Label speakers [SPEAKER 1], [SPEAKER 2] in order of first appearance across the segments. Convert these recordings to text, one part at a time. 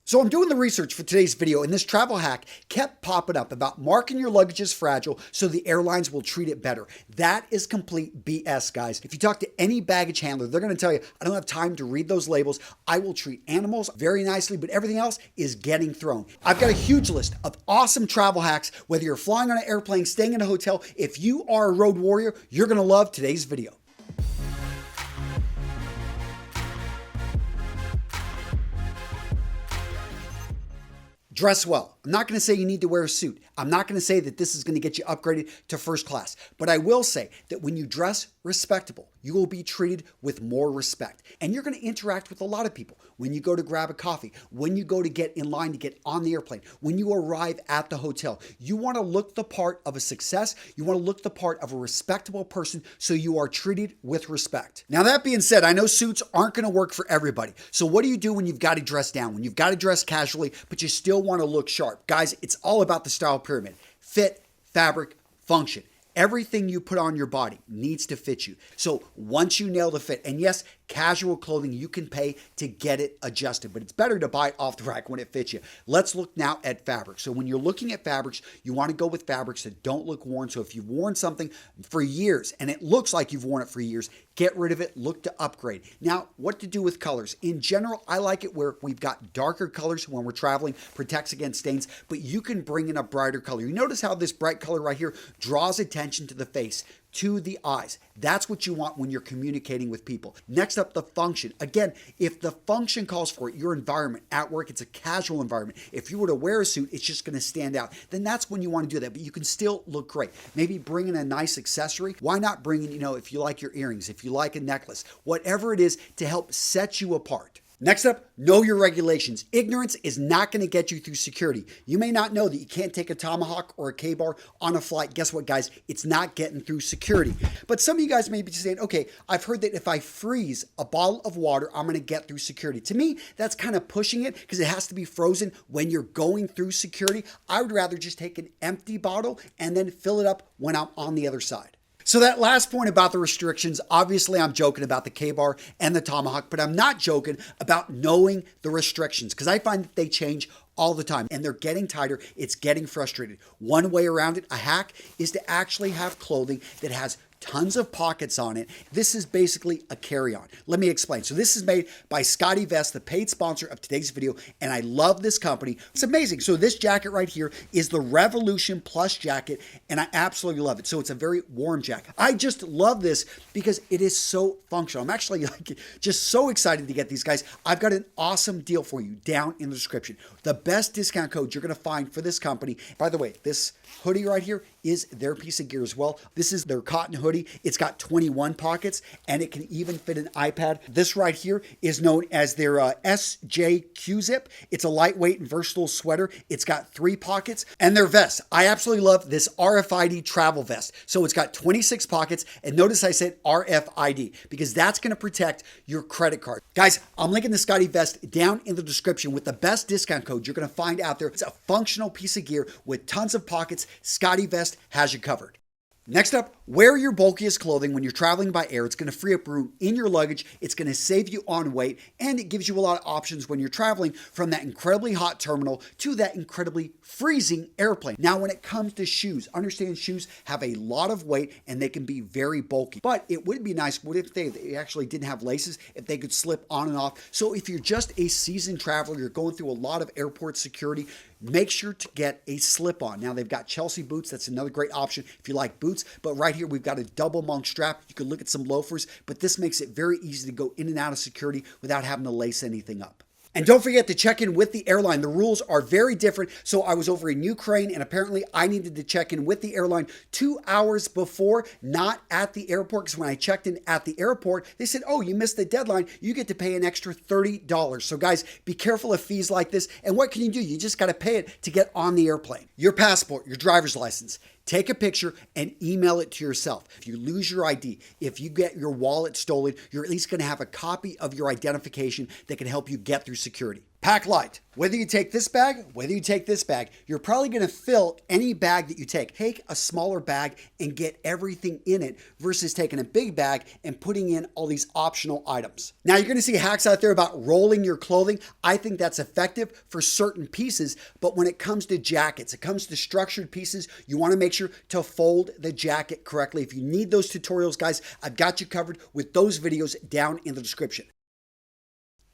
[SPEAKER 1] So I'm doing the research for today's video, and this travel hack kept popping up about marking your luggage as fragile so the airlines will treat it better. That is complete BS, guys. If you talk to any baggage handler, they're going to tell you, I don't have time to read those labels. I will treat animals very nicely, but everything else is getting thrown. I've got a huge list of awesome travel hacks, whether you're flying on an airplane, staying in a hotel. If you are a road warrior, you're going to love today's video. Dress well. I'm not going to say you need to wear a suit. I'm not going to say that this is going to get you upgraded to first class. But I will say that when you dress respectable, you will be treated with more respect. And you're going to interact with a lot of people. When you go to grab a coffee, when you go to get in line to get on the airplane, when you arrive at the hotel, you want to look the part of a success. You want to look the part of a respectable person so you are treated with respect. Now, that being said, I know suits aren't going to work for everybody. So what do you do when you've got to dress down, when you've got to dress casually, but you still want to look sharp? Guys, it's all about the style pyramid. Fit, fabric, function. Everything you put on your body needs to fit you. So once you nail the fit, and yes, casual clothing, you can pay to get it adjusted, but it's better to buy it off the rack when it fits you. Let's look now at fabric. So when you're looking at fabrics, you want to go with fabrics that don't look worn. So if you've worn something for years and it looks like you've worn it for years, get rid of it, look to upgrade. Now, what to do with colors? In general, I like it where we've got darker colors when we're traveling, protects against stains, but you can bring in a brighter color. You notice how this bright color right here draws attention to the face, to the eyes. That's what you want when you're communicating with people. Next up, the function. Again, if the function calls for it, your environment at work, it's a casual environment. If you were to wear a suit, it's just going to stand out. Then that's when you want to do that, but you can still look great. Maybe bring in a nice accessory. Why not bring in, if you like your earrings, if you like a necklace, whatever it is to help set you apart. Next up, know your regulations. Ignorance is not going to get you through security. You may not know that you can't take a tomahawk or a K-bar on a flight. Guess what, guys? It's not getting through security. But some of you guys may be saying, okay, I've heard that if I freeze a bottle of water, I'm going to get through security. To me, that's kind of pushing it because it has to be frozen when you're going through security. I would rather just take an empty bottle and then fill it up when I'm on the other side. So that last point about the restrictions, obviously I'm joking about the K-bar and the tomahawk, but I'm not joking about knowing the restrictions because I find that they change all the time and they're getting tighter. It's getting frustrated. One way around it, a hack, is to actually have clothing that has tons of pockets on it. This is basically a carry-on. Let me explain. So this is made by Scotty Vest, the paid sponsor of today's video, and I love this company. It's amazing. So this jacket right here is the Revolution Plus jacket, and I absolutely love it. So it's a very warm jacket. I just love this because it is so functional. I'm actually just so excited to get these guys. I've got an awesome deal for you down in the description. The best discount code you're going to find for this company. By the way, this hoodie right here is their piece of gear as well. This is their cotton hoodie. It's got 21 pockets and it can even fit an iPad. This right here is known as their SJQ Zip. It's a lightweight and versatile sweater. It's got 3 pockets and their vest. I absolutely love this RFID travel vest. So it's got 26 pockets, and notice I said RFID because that's going to protect your credit card. Guys, I'm linking the Scotty Vest down in the description with the best discount code you're going to find out there. It's a functional piece of gear with tons of pockets. Scotty Vest has you covered. Next up, wear your bulkiest clothing when you're traveling by air. It's going to free up room in your luggage. It's going to save you on weight, and it gives you a lot of options when you're traveling from that incredibly hot terminal to that incredibly freezing airplane. Now, when it comes to shoes, understand shoes have a lot of weight and they can be very bulky, but it would be nice what if they actually didn't have laces, if they could slip on and off. So if you're just a seasoned traveler, you're going through a lot of airport security, make sure to get a slip-on. Now, they've got Chelsea boots. That's another great option if you like boots. But right here, we've got a double monk strap. You could look at some loafers, but this makes it very easy to go in and out of security without having to lace anything up. And don't forget to check in with the airline. The rules are very different. So I was over in Ukraine and apparently I needed to check in with the airline 2 hours before, not at the airport. Because when I checked in at the airport, they said, oh, you missed the deadline. You get to pay an extra $30. So guys, be careful of fees like this. And what can you do? You just got to pay it to get on the airplane. Your passport, your driver's license. Take a picture and email it to yourself. If you lose your ID, if you get your wallet stolen, you're at least going to have a copy of your identification that can help you get through security. Pack light. Whether you take this bag, whether you take this bag, you're probably going to fill any bag that you take. Take a smaller bag and get everything in it versus taking a big bag and putting in all these optional items. Now, you're going to see hacks out there about rolling your clothing. I think that's effective for certain pieces, but when it comes to jackets, it comes to structured pieces, you want to make sure to fold the jacket correctly. If you need those tutorials, guys, I've got you covered with those videos down in the description.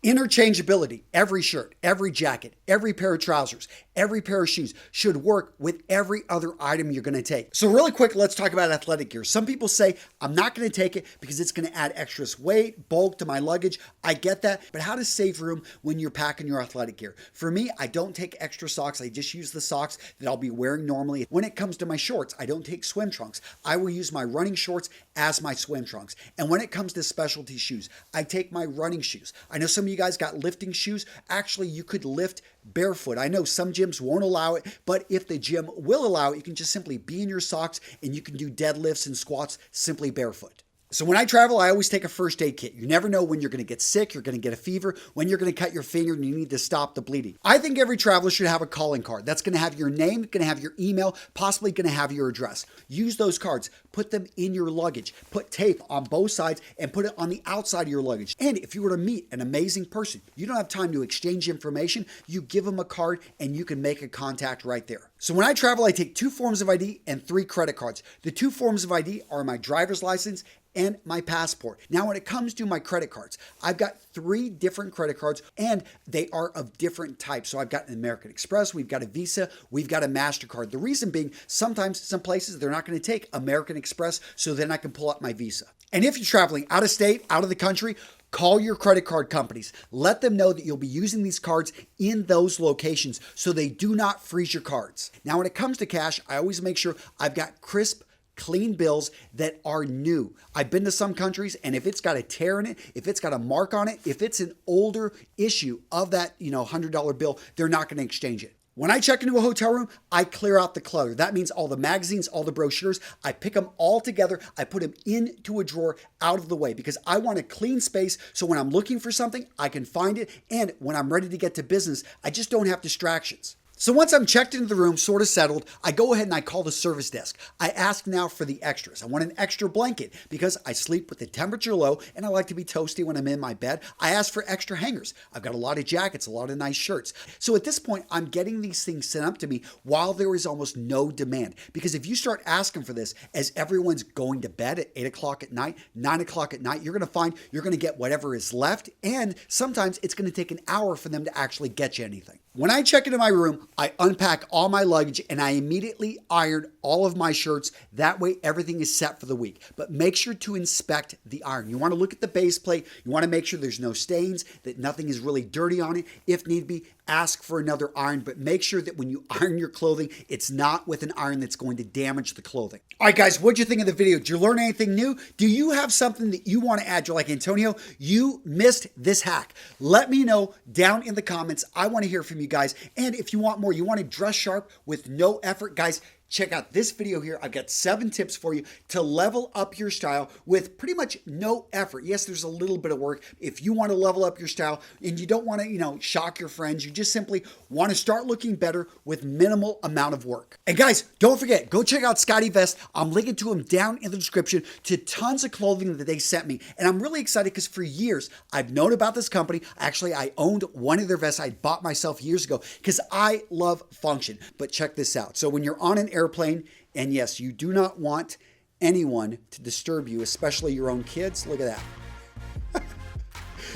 [SPEAKER 1] Interchangeability. Every shirt, every jacket, every pair of trousers, every pair of shoes should work with every other item you're going to take. So really quick, let's talk about athletic gear. Some people say, I'm not going to take it because it's going to add extra weight, bulk to my luggage. I get that, but how to save room when you're packing your athletic gear? For me, I don't take extra socks. I just use the socks that I'll be wearing normally. When it comes to my shorts, I don't take swim trunks. I will use my running shorts as my swim trunks. And when it comes to specialty shoes, I take my running shoes. I know some of you guys got lifting shoes. Actually, you could lift barefoot. I know some gyms won't allow it, but if the gym will allow it, you can just simply be in your socks and you can do deadlifts and squats simply barefoot. So when I travel, I always take a first aid kit. You never know when you're going to get sick, you're going to get a fever, when you're going to cut your finger and you need to stop the bleeding. I think every traveler should have a calling card. That's going to have your name, going to have your email, possibly going to have your address. Use those cards. Put them in your luggage. Put tape on both sides and put it on the outside of your luggage. And if you were to meet an amazing person, you don't have time to exchange information, you give them a card and you can make a contact right there. So when I travel, I take 2 forms of ID and 3 credit cards. The 2 forms of ID are my driver's license and my passport. Now, when it comes to my credit cards, I've got 3 different credit cards and they are of different types. So I've got an American Express, we've got a Visa, we've got a MasterCard. The reason being, sometimes some places they're not going to take American Express, so then I can pull out my Visa. And if you're traveling out of state, out of the country, call your credit card companies. Let them know that you'll be using these cards in those locations so they do not freeze your cards. Now, when it comes to cash, I always make sure I've got crisp, clean bills that are new. I've been to some countries and if it's got a tear in it, if it's got a mark on it, if it's an older issue of that, $100 bill, they're not going to exchange it. When I check into a hotel room, I clear out the clutter. That means all the magazines, all the brochures, I pick them all together. I put them into a drawer out of the way because I want a clean space so when I'm looking for something, I can find it. And when I'm ready to get to business, I just don't have distractions. So once I'm checked into the room, sort of settled, I go ahead and I call the service desk. I ask now for the extras. I want an extra blanket because I sleep with the temperature low and I like to be toasty when I'm in my bed. I ask for extra hangers. I've got a lot of jackets, a lot of nice shirts. So at this point, I'm getting these things sent up to me while there is almost no demand. Because if you start asking for this as everyone's going to bed at 8 o'clock at night, 9 o'clock at night, you're going to find you're going to get whatever is left. And sometimes it's going to take an hour for them to actually get you anything. When I check into my room, I unpack all my luggage and I immediately iron all of my shirts. That way everything is set for the week. But make sure to inspect the iron. You want to look at the base plate. You want to make sure there's no stains, that nothing is really dirty on it. If need be, ask for another iron, but make sure that when you iron your clothing, it's not with an iron that's going to damage the clothing. All right, guys, what'd you think of the video? Did you learn anything new? Do you have something that you want to add? You're like, Antonio, you missed this hack. Let me know down in the comments. I want to hear from you guys. And if you want more, you want to dress sharp with no effort, guys, check out this video here. I've got 7 tips for you to level up your style with pretty much no effort. Yes, there's a little bit of work. If you want to level up your style and you don't want to, shock your friends, you just simply want to start looking better with minimal amount of work. And guys, don't forget, go check out Scotty Vest. I'm linking to him down in the description to tons of clothing that they sent me. And I'm really excited because for years, I've known about this company. Actually, I owned one of their vests I bought myself years ago because I love function. But check this out. So when you're on an airplane, and yes, you do not want anyone to disturb you, especially your own kids. Look at that.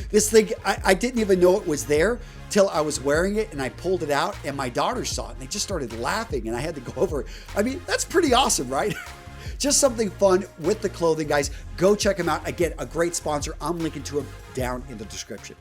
[SPEAKER 1] This thing, I didn't even know it was there till I was wearing it and I pulled it out and my daughters saw it and they just started laughing and I had to go over it. I mean, that's pretty awesome, right? Just something fun with the clothing, guys. Go check them out. Again, a great sponsor. I'm linking to them down in the description.